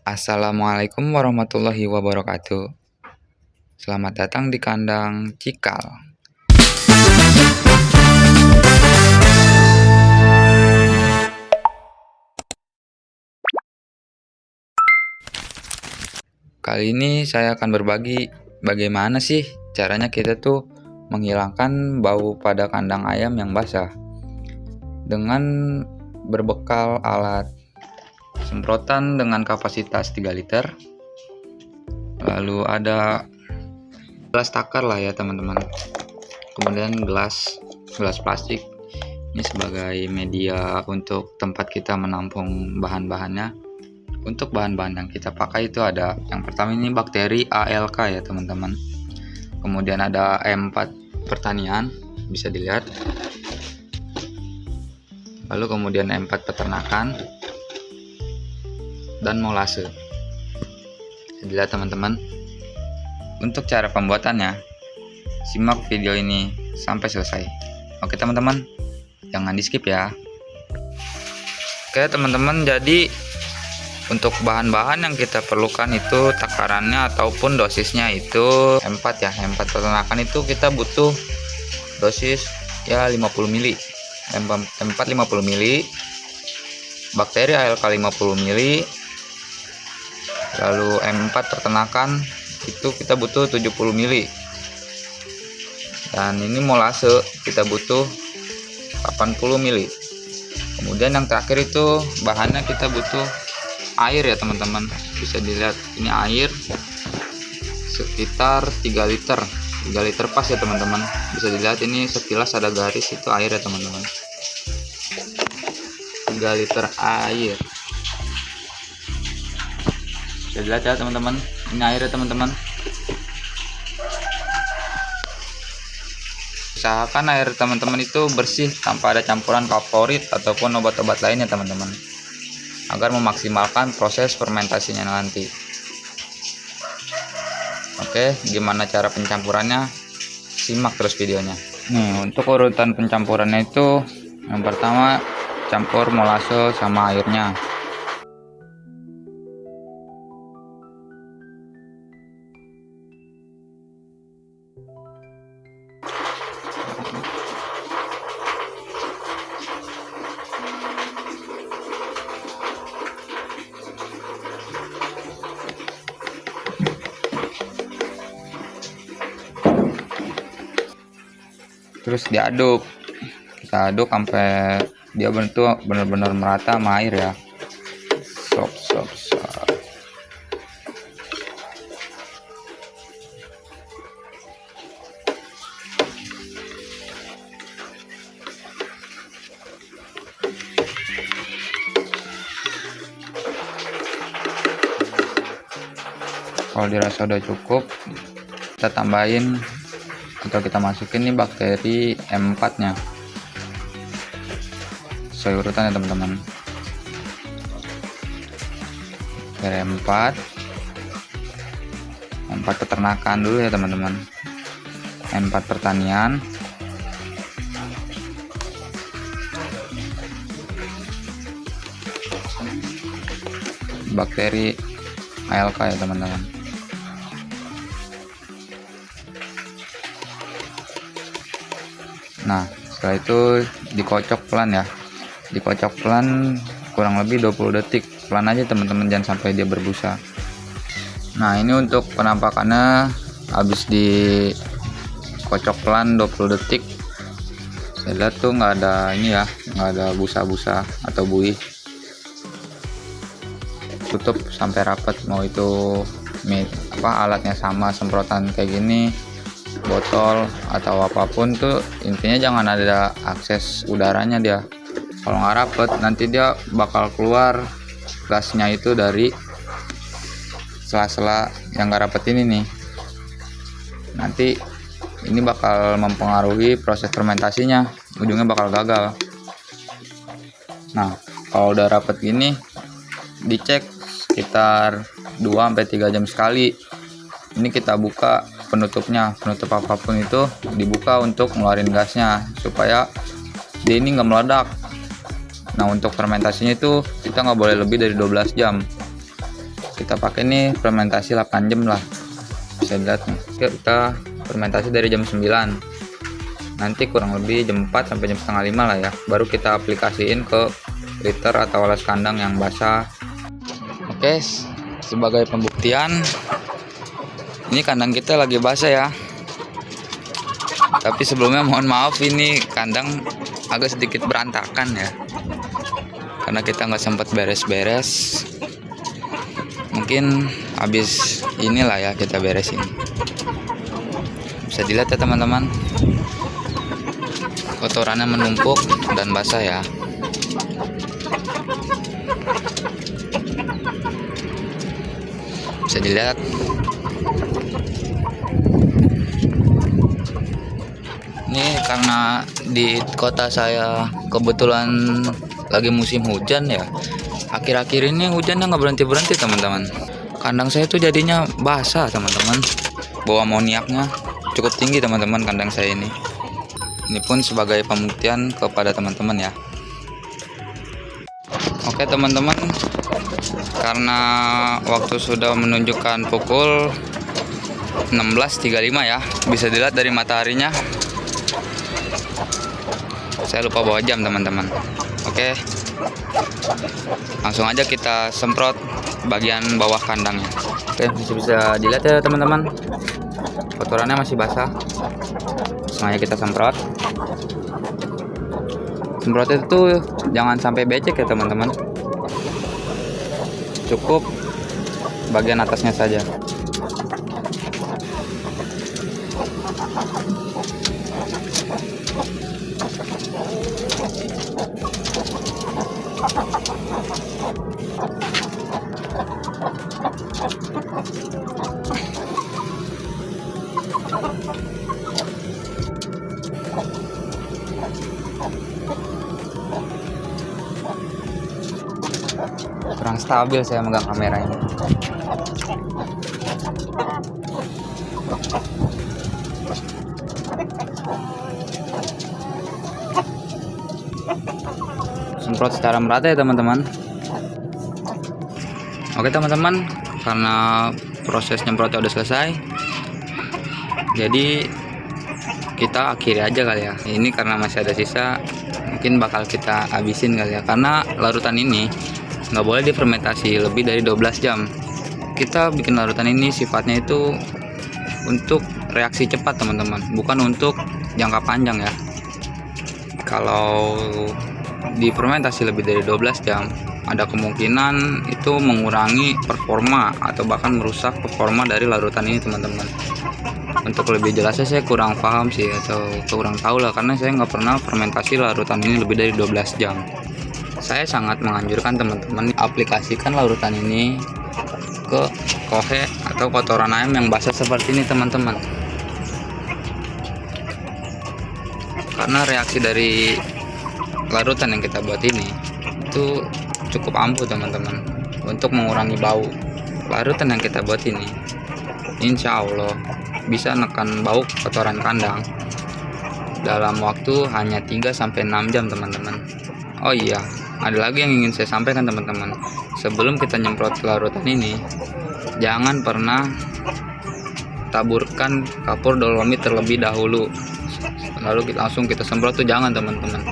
Assalamualaikum warahmatullahi wabarakatuh. Selamat datang di kandang cikal. Kali ini saya akan berbagi bagaimana sih caranya kita tuh menghilangkan bau pada kandang ayam yang basah dengan berbekal alat semprotan dengan kapasitas 3 liter. Lalu ada gelas takar lah ya teman-teman. Kemudian gelas plastik. Ini sebagai media untuk tempat kita menampung bahan-bahannya. Untuk bahan-bahan yang kita pakai itu ada yang pertama ini bakteri ALK ya teman-teman. Kemudian ada M4 pertanian, bisa dilihat. Lalu kemudian M4 peternakan dan molase. Dilihat teman-teman. Untuk cara pembuatannya, simak video ini sampai selesai. Oke teman-teman, jangan di skip ya. Oke teman-teman, jadi untuk bahan-bahan yang kita perlukan itu takarannya ataupun dosisnya itu M4 ya. M4 peternakan itu kita butuh dosis ya 50 ml. M4 50 ml. Bakteri ALK 50 ml. Lalu M4 peternakan itu kita butuh 70 ml. Dan ini molase kita butuh 80 ml. Kemudian yang terakhir itu bahannya kita butuh air ya teman-teman, bisa dilihat ini air sekitar 3 liter pas ya teman-teman. Bisa dilihat ini sekilas ada garis, itu air ya teman-teman. 3 liter air, bisa dilihat ya teman-teman, ini air ya teman-teman. Usahakan air teman-teman itu bersih tanpa ada campuran favorit ataupun obat-obat lainnya teman-teman, agar memaksimalkan proses fermentasinya nanti. Oke, gimana cara pencampurannya? Simak terus videonya. Nih, untuk urutan pencampurannya itu yang pertama campur molase sama airnya. Terus diaduk, kita aduk sampai dia bentuk benar-benar merata sama air ya. Sok. Kalau dirasa udah cukup, kita tambahin atau kita masukin nih bakteri M4 nya sesuai urutan ya teman-teman. Bakteri M4 peternakan dulu ya teman-teman, M4 pertanian, bakteri ALK ya teman-teman. Nah, setelah itu dikocok pelan ya. Dikocok pelan kurang lebih 20 detik. Pelan aja teman-teman, jangan sampai dia berbusa. Nah, ini untuk penampakannya habis dikocok pelan 20 detik. Saya lihat tuh nggak ada ini ya, nggak ada busa-busa atau buih. Tutup sampai rapat, mau itu alatnya sama, semprotan kayak gini, botol atau apapun tuh intinya jangan ada akses udaranya dia. Kalau nggak rapet nanti dia bakal keluar gasnya itu dari sela-sela yang nggak rapet ini nih. Nanti ini bakal mempengaruhi proses fermentasinya, ujungnya bakal gagal. Nah, kalau udah rapet gini dicek sekitar 2-3 jam sekali. Ini kita buka penutupnya, penutup apapun itu dibuka untuk ngeluarin gasnya supaya dia ini nggak meledak. Nah, untuk fermentasinya itu kita nggak boleh lebih dari 12 jam. kita pakai nih fermentasi 8 jam lah. Bisa dilihat nih, kita fermentasi dari jam 9, nanti kurang lebih jam 4 sampai jam setengah 5 lah ya, baru kita aplikasiin ke liter atau alas kandang yang basah. Oke, sebagai pembuktian ini kandang kita lagi basah ya. Tapi sebelumnya mohon maaf, ini kandang agak sedikit berantakan ya, karena kita nggak sempat beres-beres. Mungkin habis inilah ya kita beresin. Bisa dilihat ya teman-teman, kotorannya menumpuk dan basah ya. Bisa dilihat. Ini karena di kota saya kebetulan lagi musim hujan ya. Akhir-akhir ini hujannya nggak berhenti-berhenti teman-teman. Kandang saya tuh jadinya basah teman-teman. Bau amoniaknya cukup tinggi teman-teman kandang saya ini. Ini pun sebagai pembuktian kepada teman-teman ya. Oke teman-teman, karena waktu sudah menunjukkan pukul 16.35 ya. Bisa dilihat dari mataharinya. Saya lupa bawa jam teman-teman. Oke, langsung aja kita semprot bagian bawah kandangnya. Oke, bisa dilihat ya teman-teman, kotorannya masih basah. Langsung aja kita semprot. Semprotnya itu jangan sampai becek ya teman-teman, cukup bagian atasnya saja. Kurang stabil saya megang kamera ini. Semprot secara merata ya teman-teman. Oke teman-teman, karena proses nyemprotnya udah selesai, jadi kita akhiri aja kali ya. Ini karena masih ada sisa, mungkin bakal kita habisin kali ya, karena larutan ini nggak boleh difermentasi lebih dari 12 jam. Kita bikin larutan ini sifatnya itu untuk reaksi cepat teman-teman, bukan untuk jangka panjang ya. Kalau difermentasi lebih dari 12 jam, ada kemungkinan itu mengurangi performa atau bahkan merusak performa dari larutan ini teman-teman. Untuk lebih jelasnya saya kurang paham sih, atau kurang tahu lah, karena saya nggak pernah fermentasi larutan ini lebih dari 12 jam. Saya sangat menganjurkan teman-teman aplikasikan larutan ini ke kohe atau kotoran ayam yang basah seperti ini teman-teman, karena reaksi dari larutan yang kita buat ini itu cukup ampuh teman-teman untuk mengurangi bau. Larutan yang kita buat ini insya Allah bisa nekan bau kotoran kandang dalam waktu hanya 3-6 jam teman-teman. Oh iya, ada lagi yang ingin saya sampaikan teman-teman. Sebelum kita nyemprot larutan ini, jangan pernah taburkan kapur dolomit terlebih dahulu, lalu langsung kita semprot tuh jangan teman-teman.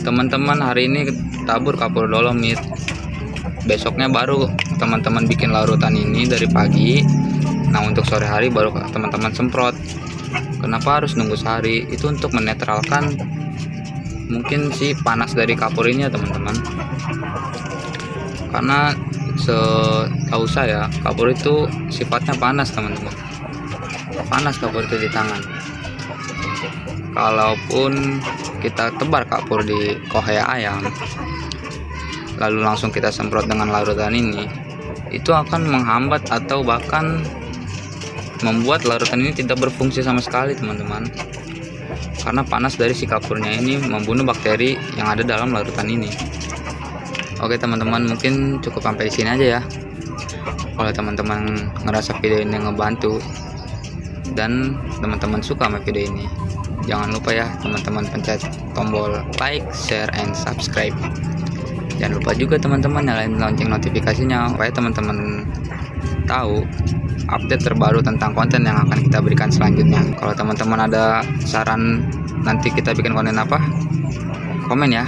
Teman-teman hari ini tabur kapur dolomit, besoknya baru teman-teman bikin larutan ini dari pagi. Nah untuk sore hari baru teman-teman semprot. Kenapa harus nunggu sehari? Itu untuk menetralkan mungkin si panas dari kapur ini ya teman-teman. Karena setahu saya kapur itu sifatnya panas teman-teman. Panas kapur itu di tangan. Kalaupun kita tebar kapur di kohe ayam, lalu langsung kita semprot dengan larutan ini, itu akan menghambat atau bahkan membuat larutan ini tidak berfungsi sama sekali teman-teman. Karena panas dari si kapurnya ini membunuh bakteri yang ada dalam larutan ini. Oke teman-teman, mungkin cukup sampai di sini aja ya. Kalau teman-teman ngerasa video ini ngebantu dan teman-teman suka sama video ini, jangan lupa ya teman-teman pencet tombol like, share, and subscribe. Jangan lupa juga teman-teman nyalain lonceng notifikasinya supaya teman-teman tahu update terbaru tentang konten yang akan kita berikan selanjutnya. Kalau teman-teman ada saran nanti kita bikin konten apa, komen ya.